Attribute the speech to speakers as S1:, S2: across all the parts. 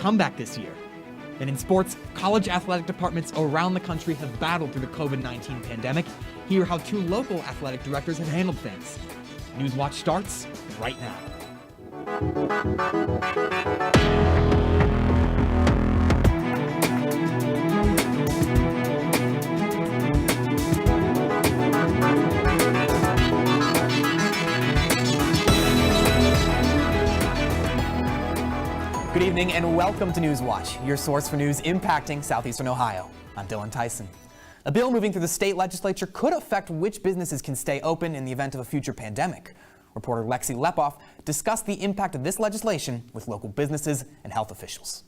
S1: comeback this year. And in sports, college athletic departments around the country have battled through the COVID-19 pandemic. Hear how 2 local athletic directors have handled things. Newswatch starts right now. Good evening and welcome to Newswatch, your source for news impacting Southeastern Ohio. I'm Dylan Tyson. A bill moving through the state legislature could affect which businesses can stay open in the event of a future pandemic. Reporter Lexi Lepoff discussed the impact of this legislation with local businesses and health officials.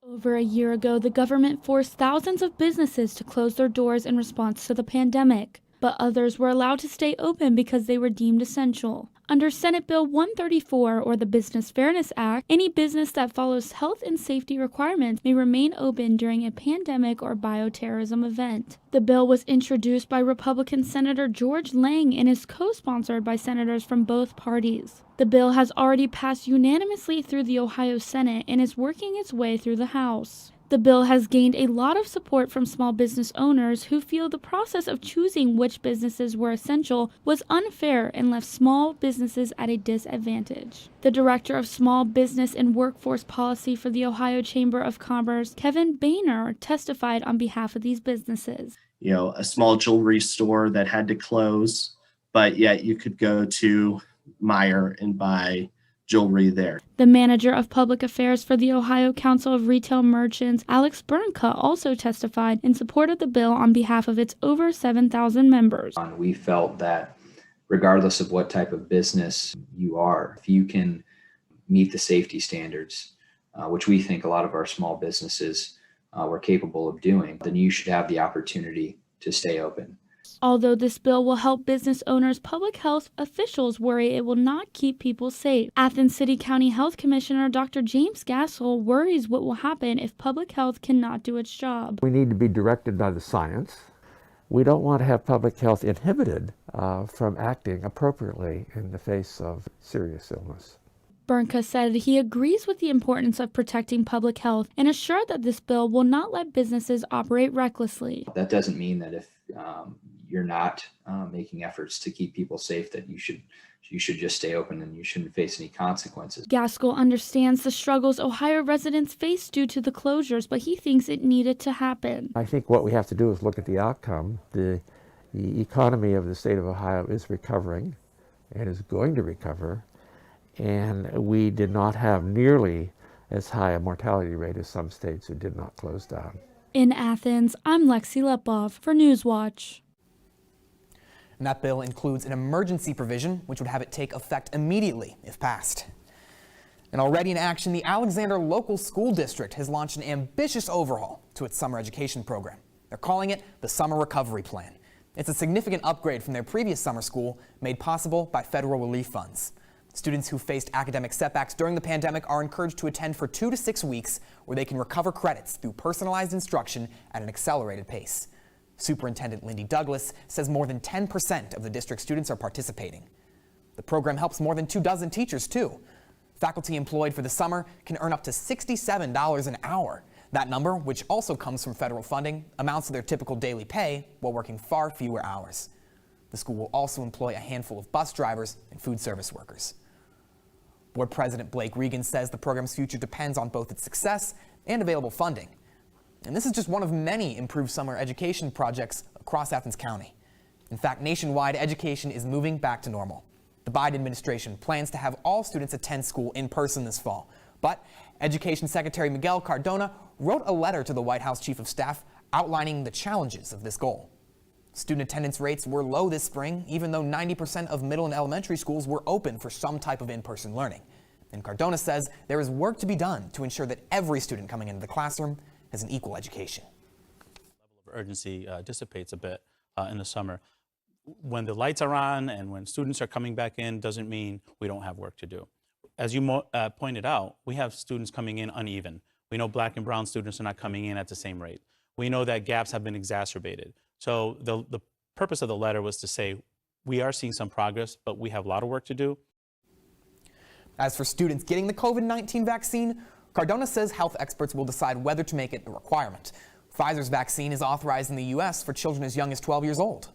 S2: Over a year ago, the government forced thousands of businesses to close their doors in response to the pandemic, but others were allowed to stay open because they were deemed essential. Under Senate Bill 134, or the Business Fairness Act, any business that follows health and safety requirements may remain open during a pandemic or bioterrorism event. The bill was introduced by Republican Senator George Lang and is co-sponsored by senators from both parties. The bill has already passed unanimously through the Ohio Senate and is working its way through the House. The bill has gained a lot of support from small business owners who feel the process of choosing which businesses were essential was unfair and left small businesses at a disadvantage. The Director of Small Business and Workforce Policy for the Ohio Chamber of Commerce, Kevin Boehner, testified on behalf of these businesses.
S3: You know, a small jewelry store that had to close, but yet you could go to Meijer and buy jewelry there.
S2: The manager of public affairs for the Ohio Council of Retail Merchants, Alex Bernka, also testified in support of the bill on behalf of its over 7,000 members.
S4: We felt that regardless of what type of business you are, if you can meet the safety standards, which we think a lot of our small businesses were capable of doing, then you should have the opportunity to stay open.
S2: Although this bill will help business owners, public health officials worry it will not keep people safe. Athens City County Health Commissioner Dr. James Gaskell worries what will happen if public health cannot do its job.
S5: We need to be directed by the science. We don't want to have public health inhibited from acting appropriately in the face of serious illness.
S2: Bernka said he agrees with the importance of protecting public health and assured that this bill will not let businesses operate recklessly.
S4: That doesn't mean that if you're not making efforts to keep people safe, that you should just stay open and you shouldn't face any consequences.
S2: Gaskell understands the struggles Ohio residents face due to the closures, but he thinks it needed to happen.
S5: I think what we have to do is look at the outcome. The economy of the state of Ohio is recovering and is going to recover, and we did not have nearly as high a mortality rate as some states who did not close down.
S2: In Athens, I'm Lexi Lepoff for Newswatch.
S1: And that bill includes an emergency provision, which would have it take effect immediately if passed. And already in action, the Alexander Local School District has launched an ambitious overhaul to its summer education program. They're calling it the Summer Recovery Plan. It's a significant upgrade from their previous summer school, made possible by federal relief funds. Students who faced academic setbacks during the pandemic are encouraged to attend for 2 to 6 weeks, where they can recover credits through personalized instruction at an accelerated pace. Superintendent Lindy Douglas says more than 10% of the district students are participating. The program helps more than 24 teachers, too. Faculty employed for the summer can earn up to $67 an hour. That number, which also comes from federal funding, amounts to their typical daily pay while working far fewer hours. The school will also employ a handful of bus drivers and food service workers. Board President Blake Regan says the program's future depends on both its success and available funding. And this is just one of many improved summer education projects across Athens County. In fact, nationwide, education is moving back to normal. The Biden administration plans to have all students attend school in person this fall. But Education Secretary Miguel Cardona wrote a letter to the White House Chief of Staff outlining the challenges of this goal. Student attendance rates were low this spring, even though 90% of middle and elementary schools were open for some type of in-person learning. And Cardona says there is work to be done to ensure that every student coming into the classroom has an equal education.
S6: The level of urgency dissipates a bit in the summer. When the lights are on and when students are coming back in doesn't mean we don't have work to do. As you pointed out, we have students coming in uneven. We know Black and brown students are not coming in at the same rate. We know that gaps have been exacerbated. So the purpose of the letter was to say we are seeing some progress, but we have a lot of work to do.
S1: As for students getting the COVID-19 vaccine, Cardona says health experts will decide whether to make it a requirement. Pfizer's vaccine is authorized in the U.S. for children as young as 12 years old.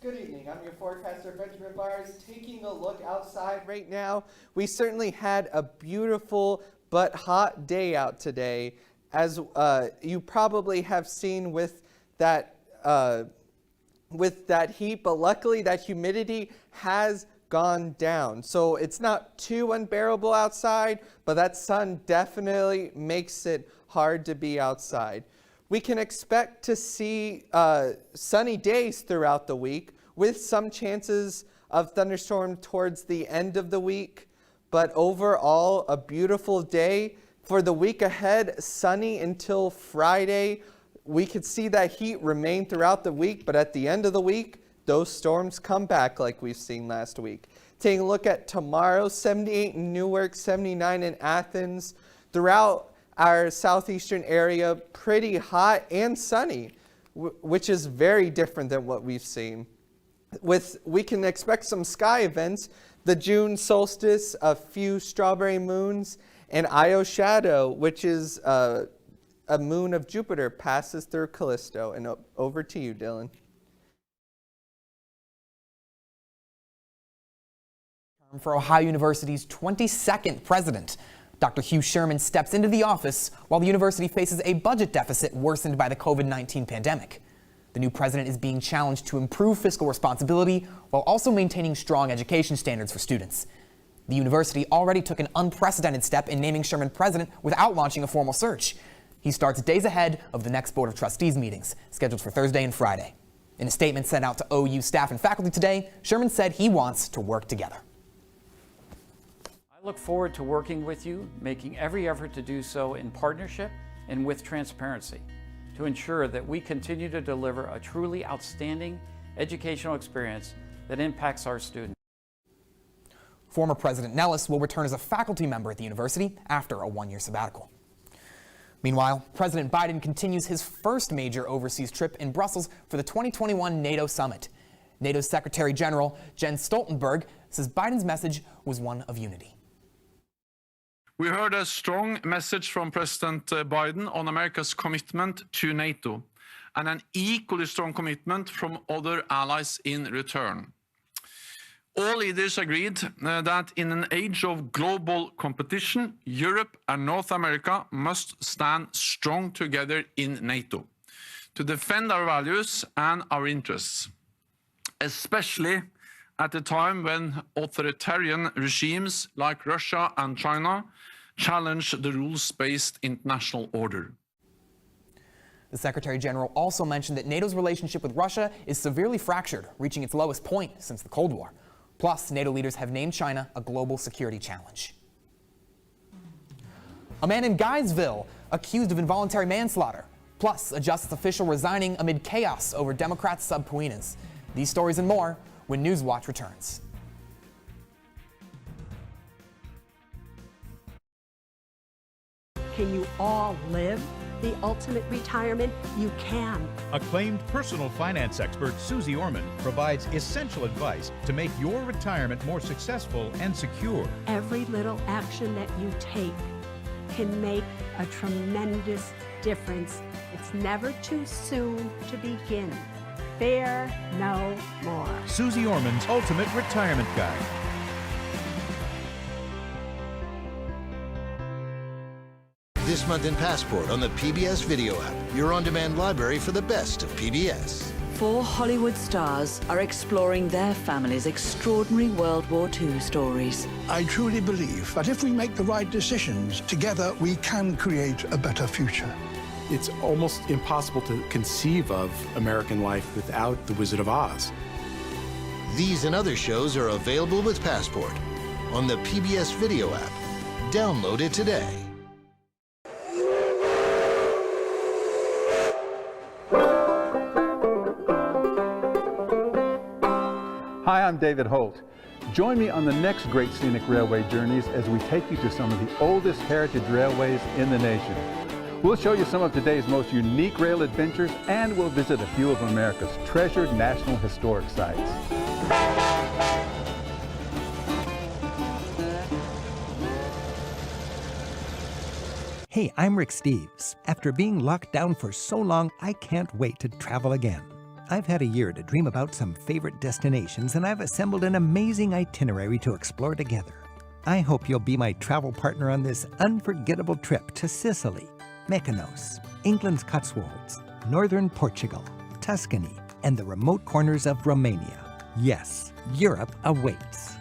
S7: Good evening. I'm your forecaster, Benjamin Byers, taking a look outside right now. We certainly had a beautiful but hot day out today, as you probably have seen with that heat, but luckily that humidity has gone down. So it's not too unbearable outside, but that sun definitely makes it hard to be outside. We can expect to see sunny days throughout the week with some chances of thunderstorm towards the end of the week, but overall a beautiful day. For the week ahead, sunny until Friday. We could see that heat remain throughout the week, but at the end of the week, those storms come back like we've seen last week. Taking a look at tomorrow, 78 in Newark, 79 in Athens. Throughout our southeastern area, pretty hot and sunny, which is very different than what we've seen. We can expect some sky events, the June solstice, a few strawberry moons, and Io shadow, which is a moon of Jupiter passes through Callisto. And over to you, Dylan.
S1: For Ohio University's 22nd president, Dr. Hugh Sherman steps into the office while the university faces a budget deficit worsened by the COVID-19 pandemic. The new president is being challenged to improve fiscal responsibility while also maintaining strong education standards for students. The university already took an unprecedented step in naming Sherman president without launching a formal search. He starts days ahead of the next Board of Trustees meetings, scheduled for Thursday and Friday. In a statement sent out to OU staff and faculty today, Sherman said he wants to work together.
S8: I look forward to working with you, making every effort to do so in partnership and with transparency, to ensure that we continue to deliver a truly outstanding educational experience that impacts our students.
S1: Former President Nellis will return as a faculty member at the university after a one-year sabbatical. Meanwhile, President Biden continues his first major overseas trip in Brussels for the 2021 NATO summit. NATO's Secretary General Jens Stoltenberg says Biden's message was one of unity.
S9: We heard a strong message from President Biden on America's commitment to NATO, and an equally strong commitment from other allies in return. All leaders agreed that in an age of global competition, Europe and North America must stand strong together in NATO to defend our values and our interests, especially at a time when authoritarian regimes like Russia and China challenge the rules-based international order.
S1: The Secretary General also mentioned that NATO's relationship with Russia is severely fractured, reaching its lowest point since the Cold War. Plus, NATO leaders have named China a global security challenge. A man in Guysville accused of involuntary manslaughter. Plus, a justice official resigning amid chaos over Democrats' subpoenas. These stories and more when Newswatch returns.
S10: Can you all live the ultimate retirement? You can.
S11: Acclaimed personal finance expert Susie Orman provides essential advice to make your retirement more successful and secure.
S10: Every little action that you take can make a tremendous difference. It's never too soon to begin. Fear no more.
S11: Susie Orman's Ultimate Retirement Guide.
S12: This month in Passport on the PBS Video app, your on-demand library for the best of PBS.
S13: 4 Hollywood stars are exploring their family's extraordinary World War II stories.
S14: I truly believe that if we make the right decisions, together we can create a better future.
S15: It's almost impossible to conceive of American life without The Wizard of Oz.
S12: These and other shows are available with Passport on the PBS Video app. Download it today.
S16: Hi, I'm David Holt. Join me on the next Great Scenic Railway Journeys as we take you to some of the oldest heritage railways in the nation. We'll show you some of today's most unique rail adventures, and we'll visit a few of America's treasured National Historic Sites.
S17: Hey, I'm Rick Steves. After being locked down for so long, I can't wait to travel again. I've had a year to dream about some favorite destinations, and I've assembled an amazing itinerary to explore together. I hope you'll be my travel partner on this unforgettable trip to Sicily, Mykonos, England's Cotswolds, northern Portugal, Tuscany, and the remote corners of Romania. Yes, Europe awaits.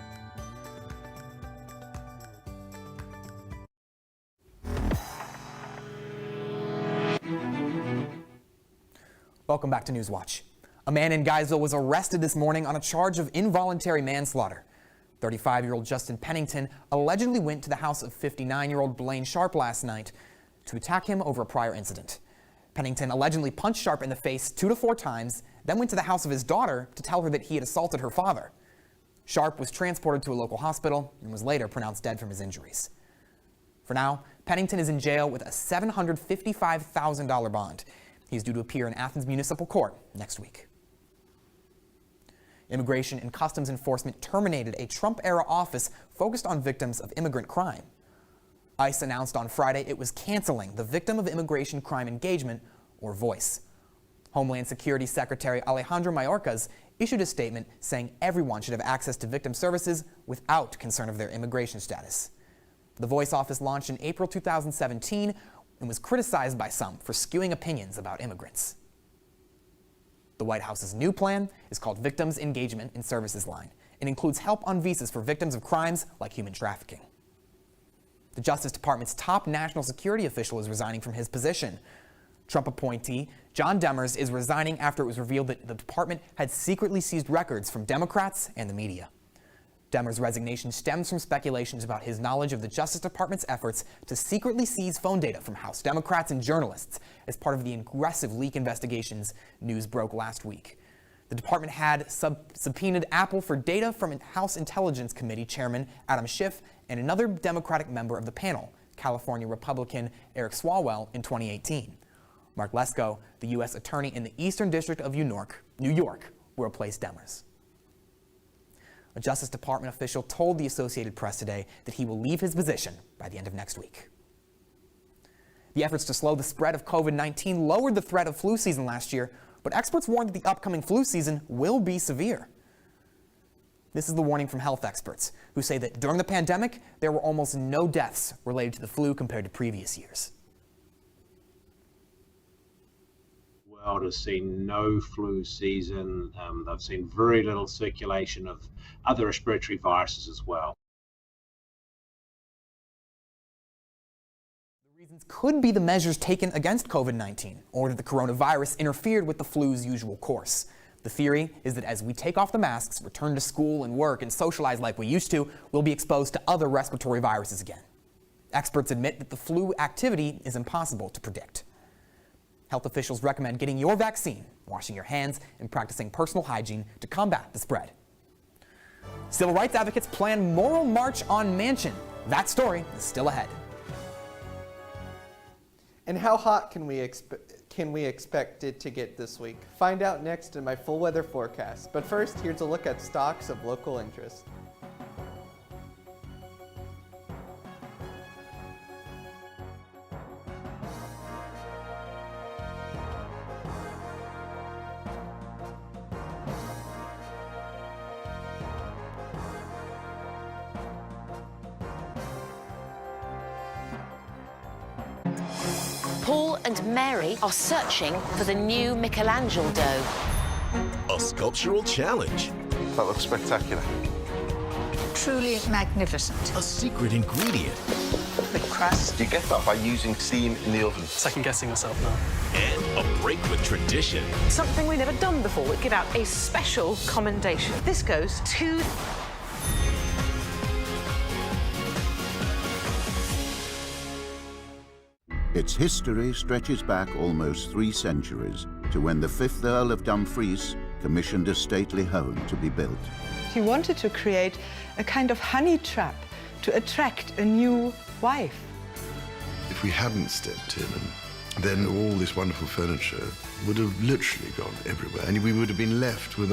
S1: Welcome back to Newswatch. A man in Guysville was arrested this morning on a charge of involuntary manslaughter. 35-year-old Justin Pennington allegedly went to the house of 59-year-old Blaine Sharp last night to attack him over a prior incident. Pennington allegedly punched Sharp in the face 2 to 4 times, then went to the house of his daughter to tell her that he had assaulted her father. Sharp was transported to a local hospital and was later pronounced dead from his injuries. For now, Pennington is in jail with a $755,000 bond. He's due to appear in Athens Municipal Court next week. Immigration and Customs Enforcement terminated a Trump-era office focused on victims of immigrant crime. ICE announced on Friday it was canceling the Victim of Immigration Crime Engagement, or VOICE. Homeland Security Secretary Alejandro Mayorkas issued a statement saying everyone should have access to victim services without concern of their immigration status. The VOICE office launched in April 2017 and was criticized by some for skewing opinions about immigrants. The White House's new plan is called Victims Engagement and Services Line and includes help on visas for victims of crimes like human trafficking. The Justice Department's top national security official is resigning from his position. Trump appointee John Demers is resigning after it was revealed that the department had secretly seized records from Democrats and the media. Demers' resignation stems from speculations about his knowledge of the Justice Department's efforts to secretly seize phone data from House Democrats and journalists as part of the aggressive leak investigations news broke last week. The department had subpoenaed Apple for data from House Intelligence Committee Chairman Adam Schiff and another Democratic member of the panel, California Republican Eric Swalwell, in 2018. Mark Lesko, the U.S. Attorney in the Eastern District of New York, will replace Demers. A Justice Department official told the Associated Press today that he will leave his position by the end of next week. The efforts to slow the spread of COVID-19 lowered the threat of flu season last year, but experts warn that the upcoming flu season will be severe. This is the warning from health experts, who say that during the pandemic, there were almost no deaths related to the flu compared to previous years.
S18: The world has seen no flu season. They've seen very little circulation of other respiratory viruses as well.
S1: The reasons could be the measures taken against COVID-19, or that the coronavirus interfered with the flu's usual course. The theory is that as we take off the masks, return to school and work, and socialize like we used to, we'll be exposed to other respiratory viruses again. Experts admit that the flu activity is impossible to predict. Health officials recommend getting your vaccine, washing your hands, and practicing personal hygiene to combat the spread. Civil rights advocates plan moral march on Manchin. That story is still ahead.
S7: And how hot can we expect it to get this week? Find out next in my full weather forecast. But first, here's a look at stocks of local interest.
S19: Paul and Mary are searching for the new Michelangelo dough.
S20: A sculptural challenge.
S21: That looks spectacular.
S22: Truly magnificent.
S20: A secret ingredient.
S22: The crust.
S21: You get that by using steam in the oven.
S23: Second guessing myself now.
S20: And a break with tradition.
S24: Something we've never done before. We give out a special commendation. This goes to...
S25: Its history stretches back almost 3 centuries to when the 5th Earl of Dumfries commissioned a stately home to be built.
S26: He wanted to create a kind of honey trap to attract a new wife.
S27: If we hadn't stepped in, then all this wonderful furniture would have literally gone everywhere, and we would have been left with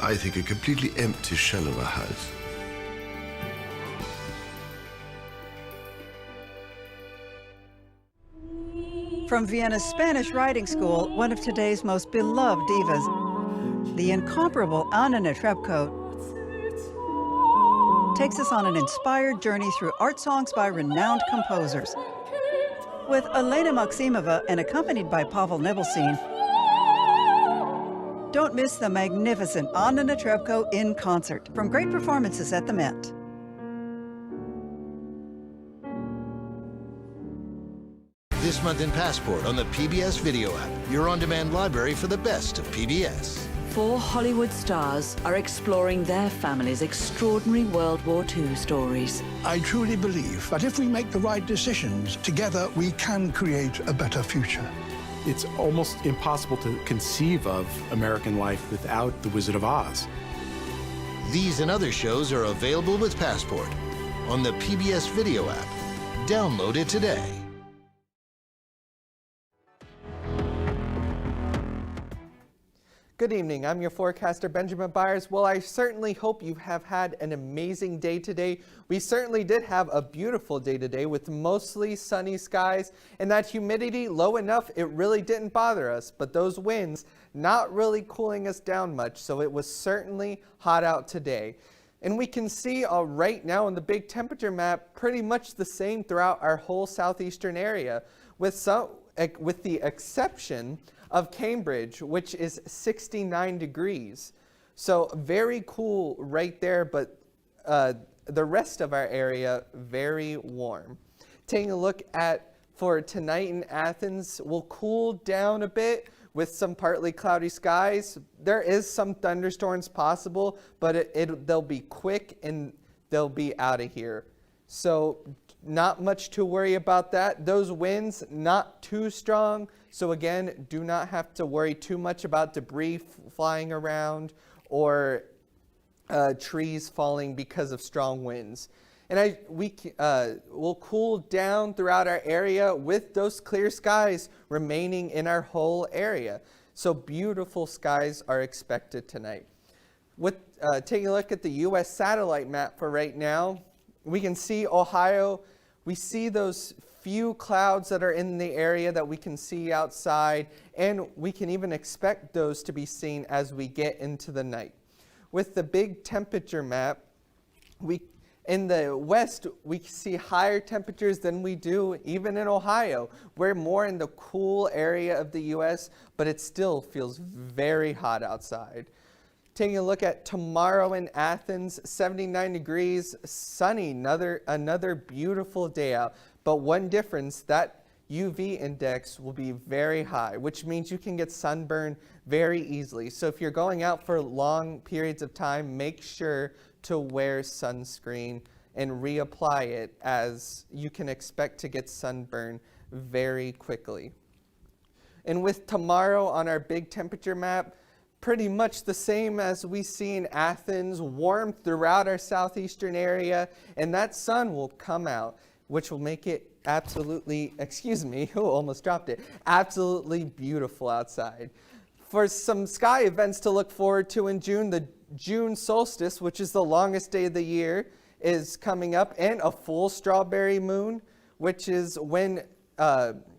S27: I think, a completely empty shell of a house.
S2: From Vienna's Spanish Riding School, one of today's most beloved divas, the incomparable Anna Netrebko takes us on an inspired journey through art songs by renowned composers. With Elena Maximova and accompanied by Pavel Nebelsin, don't miss the magnificent Anna Netrebko in concert from great performances at the Met.
S12: This month in Passport on the PBS Video app, your on-demand library for the best of PBS.
S13: 4 Hollywood stars are exploring their family's extraordinary World War II stories.
S14: I truly believe that if we make the right decisions, together we can create a better future.
S15: It's almost impossible to conceive of American life without The Wizard of Oz.
S12: These and other shows are available with Passport on the PBS Video app. Download it today.
S7: Good evening, I'm your forecaster Benjamin Byers. Well, I certainly hope you have had an amazing day today. We certainly did have a beautiful day today with mostly sunny skies and that humidity low enough it really didn't bother us, but those winds not really cooling us down much, so it was certainly hot out today. And we can see right now on the big temperature map pretty much the same throughout our whole southeastern area with the exception of Cambridge, which is 69 degrees. So very cool right there, but the rest of our area very warm. Taking a look at for tonight in Athens, we'll cool down a bit with some partly cloudy skies. There is some thunderstorms possible, but they'll be quick and they'll be out of here. So not much to worry about that. Those winds not too strong. So again, do not have to worry too much about debris flying around or trees falling because of strong winds. And we'll cool down throughout our area with those clear skies remaining in our whole area. So beautiful skies are expected tonight. With taking a look at the U.S. satellite map for right now, we can see Ohio. We see those few clouds that are in the area that we can see outside, and we can even expect those to be seen as we get into the night. With the big temperature map, in the west, we see higher temperatures than we do even in Ohio. We're more in the cool area of the U.S., but it still feels very hot outside. Taking a look at tomorrow in Athens, 79 degrees, sunny, another beautiful day out. But one difference, that UV index will be very high, which means you can get sunburn very easily. So if you're going out for long periods of time, make sure to wear sunscreen and reapply it, as you can expect to get sunburn very quickly. And with tomorrow on our big temperature map, pretty much the same as we see in Athens, warm throughout our southeastern area, and that sun will come out, which will make it absolutely, almost dropped it, absolutely beautiful outside. For some sky events to look forward to in June, the June solstice, which is the longest day of the year, is coming up, and a full strawberry moon, which is when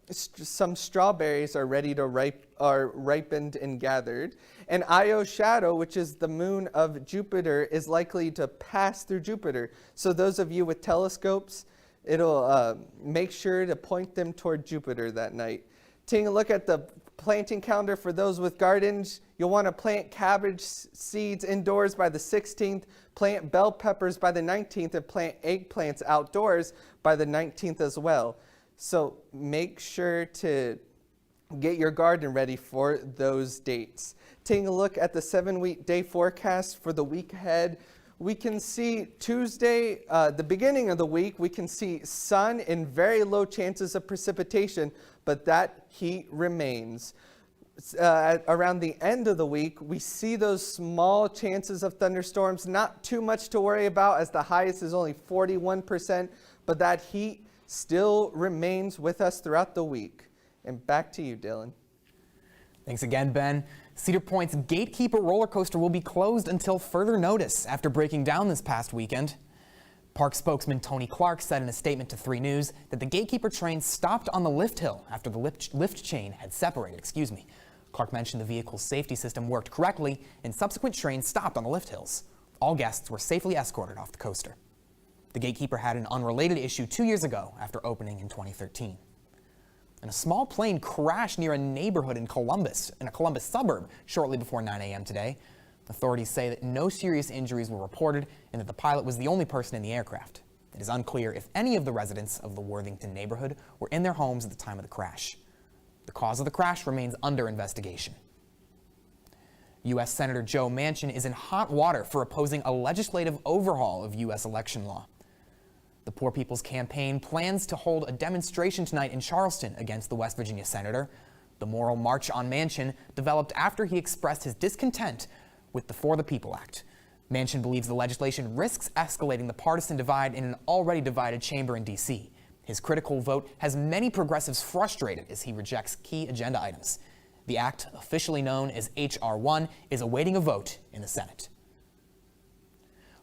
S7: some strawberries are ready to ripened and gathered. And Io's shadow, which is the moon of Jupiter, is likely to pass through Jupiter. So those of you with telescopes, it'll make sure to point them toward Jupiter that night. Taking a look at the planting calendar for those with gardens, you'll want to plant cabbage seeds indoors by the 16th, plant bell peppers by the 19th, and plant eggplants outdoors by the 19th as well. So make sure to get your garden ready for those dates. Taking a look at the 7-week day forecast for the week ahead, we can see Tuesday, the beginning of the week, we can see sun and very low chances of precipitation, but that heat remains. Around the end of the week, we see those small chances of thunderstorms, not too much to worry about as the highest is only 41%, but that heat still remains with us throughout the week. And back to you, Dylan.
S1: Thanks again, Ben. Cedar Point's Gatekeeper roller coaster will be closed until further notice after breaking down this past weekend. Park spokesman Tony Clark said in a statement to 3 News that the Gatekeeper train stopped on the lift hill after the lift chain had separated. Clark mentioned the vehicle's safety system worked correctly and subsequent trains stopped on the lift hills. All guests were safely escorted off the coaster. The Gatekeeper had an unrelated issue 2 years ago after opening in 2013. And a small plane crashed near a neighborhood in a Columbus suburb shortly before 9 a.m. today. Authorities say that no serious injuries were reported and that the pilot was the only person in the aircraft. It is unclear if any of the residents of the Worthington neighborhood were in their homes at the time of the crash. The cause of the crash remains under investigation. U.S. Senator Joe Manchin is in hot water for opposing a legislative overhaul of U.S. election law. The Poor People's Campaign plans to hold a demonstration tonight in Charleston against the West Virginia senator. The Moral March on Manchin developed after he expressed his discontent with the For the People Act. Manchin believes the legislation risks escalating the partisan divide in an already divided chamber in D.C. His critical vote has many progressives frustrated as he rejects key agenda items. The act, officially known as H.R. 1, is awaiting a vote in the Senate.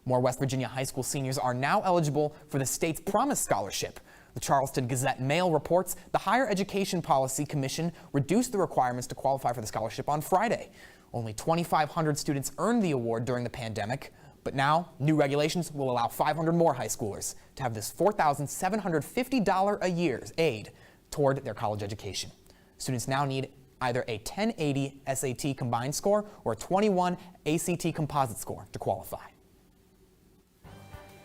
S1: More West Virginia high school seniors are now eligible for the state's Promise Scholarship. The Charleston Gazette-Mail reports the Higher Education Policy Commission reduced the requirements to qualify for the scholarship on Friday. Only 2,500 students earned the award during the pandemic, but now new regulations will allow 500 more high schoolers to have this $4,750 a year aid toward their college education. Students now need either a 1080 SAT combined score or a 21 ACT composite score to qualify.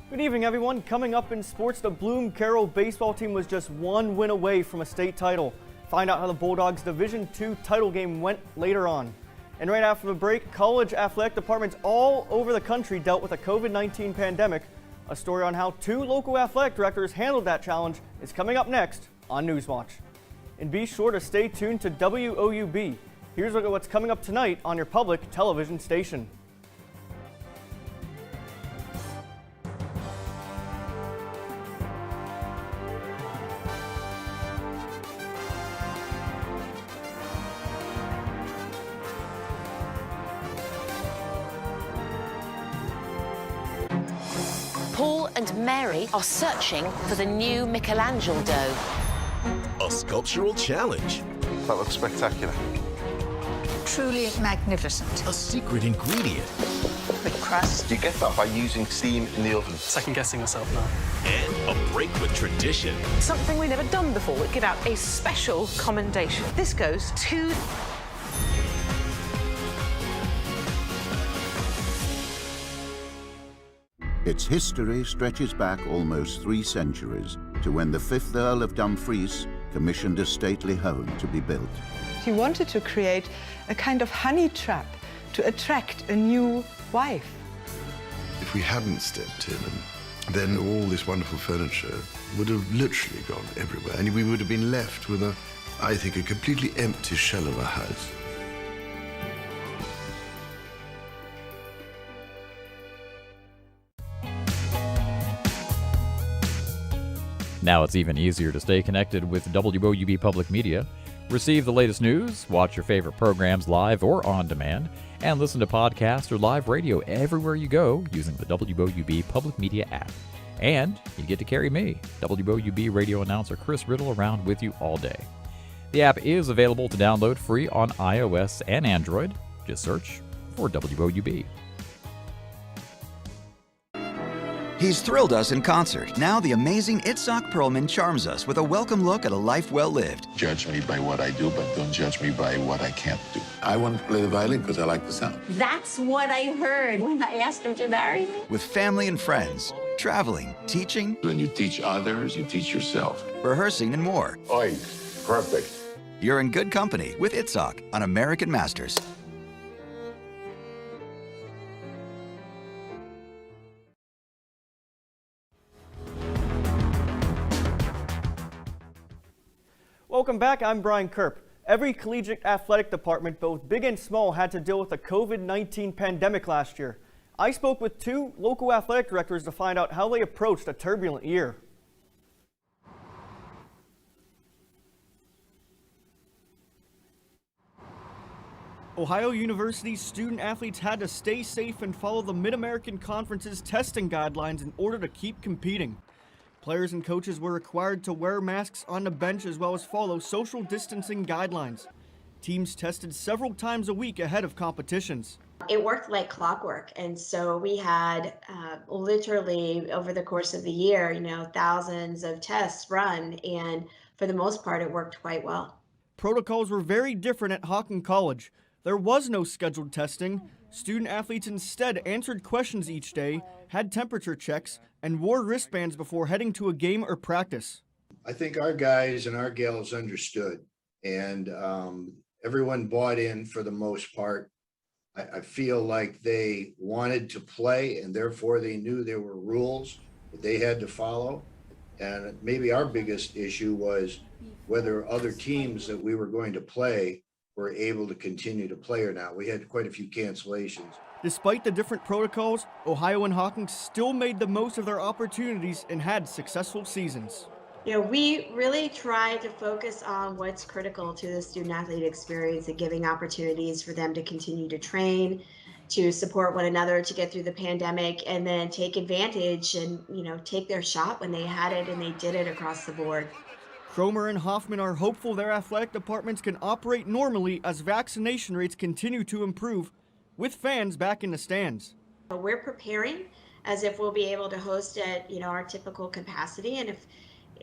S3: Good evening, everyone. Coming up in sports, the Bloom Carroll baseball team was just one win away from a state title. Find out how the Bulldogs' Division II title game went later on. And right after the break, college athletic departments all over the country dealt with a COVID-19 pandemic. A story on how 2 local athletic directors handled that challenge is coming up next on Newswatch. And be sure to stay tuned to WOUB. Here's a look at what's coming up tonight on your public television station.
S19: Paul and Mary are searching for the new Michelangelo dough.
S20: A sculptural challenge.
S21: That looks spectacular.
S22: Truly magnificent.
S20: A secret ingredient.
S22: The crust.
S21: You get that by using steam in the oven.
S23: Second guessing myself now.
S20: And a break with tradition.
S24: Something we've never done before would give out a special commendation. This goes to...
S25: Its history stretches back almost 3 centuries to when the 5th Earl of Dumfries commissioned a stately home to be built.
S26: He wanted to create a kind of honey trap to attract a new wife.
S27: If we hadn't stepped in, then all this wonderful furniture would have literally gone everywhere, and we would have been left with I think, a completely empty shell of a house.
S4: Now it's even easier to stay connected with WOUB Public Media. Receive the latest news, watch your favorite programs live or on demand, and listen to podcasts or live radio everywhere you go using the WOUB Public Media app. And you get to carry me, WOUB radio announcer Chris Riddle, around with you all day. The app is available to download free on iOS and Android. Just search for WOUB.
S5: He's thrilled us in concert. Now the amazing Itzhak Perlman charms us with a welcome look at a life well lived.
S6: Judge me by what I do, but don't judge me by what I can't do. I want to play the violin because I like the sound.
S8: That's what I heard when I asked him to marry me.
S5: With family and friends, traveling, teaching.
S6: When you teach others, you teach yourself.
S5: Rehearsing and more.
S6: Oi, perfect.
S5: You're in good company with Itzhak on American Masters.
S3: Welcome back, I'm Brian Kerp. Every collegiate athletic department, both big and small, had to deal with the COVID-19 pandemic last year. I spoke with 2 local athletic directors to find out how they approached a turbulent year. Ohio University's student athletes had to stay safe and follow the Mid-American Conference's testing guidelines in order to keep competing. Players and coaches were required to wear masks on the bench as well as follow social distancing guidelines. Teams tested several times a week ahead of competitions.
S2: It worked like clockwork, and so we had literally over the course of the year, thousands of tests run, and for the most part, it worked quite well.
S3: Protocols were very different at Hocking College. There was no scheduled testing. Student athletes instead answered questions each day, had temperature checks, and wore wristbands before heading to a game or practice.
S9: I think our guys and our gals understood, and everyone bought in for the most part. I feel like they wanted to play, and therefore they knew there were rules that they had to follow. And maybe our biggest issue was whether other teams that we were going to play were able to continue to play or not. We had quite a few cancellations.
S3: Despite the different protocols, Ohio and Hocking still made the most of their opportunities and had successful seasons.
S2: We really try to focus on what's critical to the student-athlete experience and giving opportunities for them to continue to train, to support one another to get through the pandemic, and then take advantage and, take their shot when they had it, and they did it across the board.
S3: Cromer and Hoffman are hopeful their athletic departments can operate normally as vaccination rates continue to improve, with fans back in the stands.
S2: We're preparing as if we'll be able to host at, our typical capacity, and if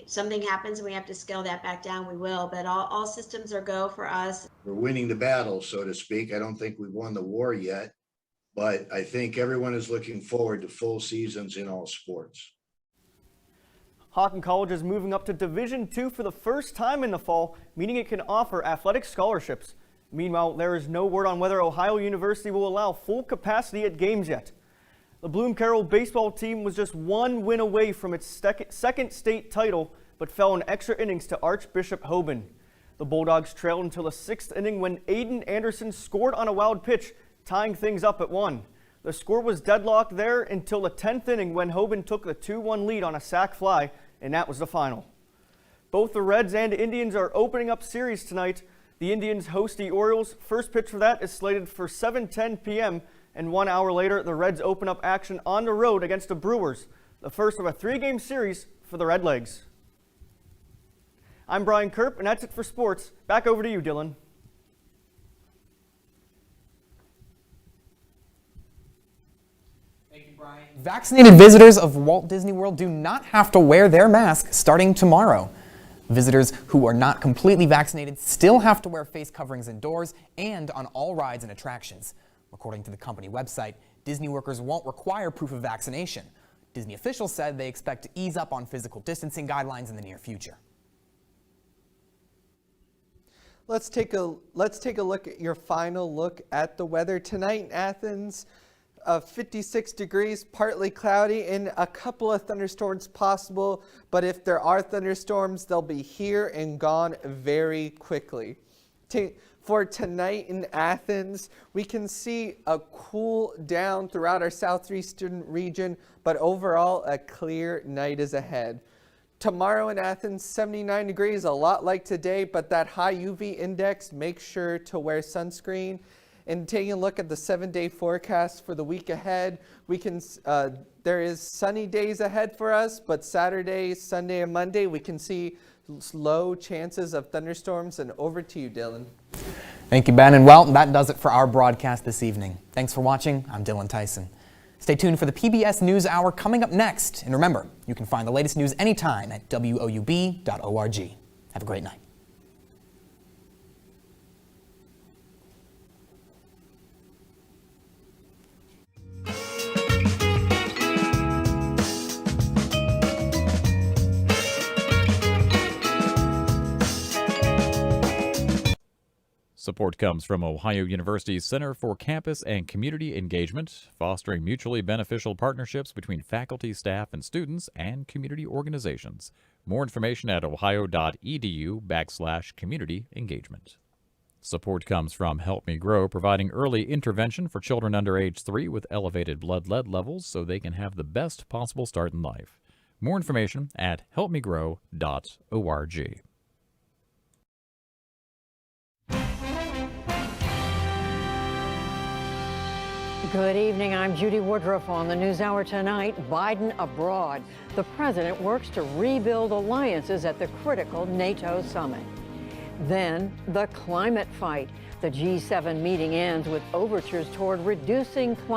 S2: something happens and we have to scale that back down, we will, but all systems are go for us.
S9: We're winning the battle, so to speak. I don't think we've won the war yet, but I think everyone is looking forward to full seasons in all sports.
S3: Hocking College is moving up to Division II for the first time in the fall, meaning it can offer athletic scholarships. Meanwhile, there is no word on whether Ohio University will allow full capacity at games yet. The Bloom Carroll baseball team was just one win away from its second state title, but fell in extra innings to Archbishop Hoban. The Bulldogs trailed until the 6th inning when Aiden Anderson scored on a wild pitch, tying things up at 1. The score was deadlocked there until the 10th inning when Hoban took the 2-1 lead on a sac fly, and that was the final. Both the Reds and Indians are opening up series tonight. The Indians host the Orioles. First pitch for that is slated for 7:10 p.m., and 1 hour later, the Reds open up action on the road against the Brewers, the first of a 3-game series for the Redlegs. I'm Brian Kerp, and that's it for sports. Back over to you, Dylan.
S1: Thank you, Brian. Vaccinated visitors of Walt Disney World do not have to wear their mask starting tomorrow. Visitors who are not completely vaccinated still have to wear face coverings indoors and on all rides and attractions. According to the company website, Disney workers won't require proof of vaccination. Disney officials said they expect to ease up on physical distancing guidelines in the near future.
S7: Let's take a look at your final look at the weather tonight in Athens. 56 degrees, partly cloudy, and a couple of thunderstorms possible, but if there are thunderstorms, they'll be here and gone very quickly. For tonight in Athens, we can see a cool down throughout our southeastern region, but overall a clear night is ahead. Tomorrow in Athens, 79 degrees, a lot like today, but that high UV index, make sure to wear sunscreen. And taking a look at the 7-day forecast for the week ahead, we can there is sunny days ahead for us, but Saturday, Sunday, and Monday, we can see low chances of thunderstorms. And over to you, Dylan.
S1: Thank you, Ben. And well, that does it for our broadcast this evening. Thanks for watching. I'm Dylan Tyson. Stay tuned for the PBS NewsHour coming up next. And remember, you can find the latest news anytime at WOUB.org. Have a great night.
S4: Support comes from Ohio University's Center for Campus and Community Engagement, fostering mutually beneficial partnerships between faculty, staff, and students and community organizations. More information at ohio.edu/community engagement. Support comes from Help Me Grow, providing early intervention for children under age 3 with elevated blood lead levels so they can have the best possible start in life. More information at helpmegrow.org.
S10: Good evening, I'm Judy Woodruff. On the NewsHour tonight, Biden abroad. The president works to rebuild alliances at the critical NATO summit. Then, the climate fight. The G7 meeting ends with overtures toward reducing climate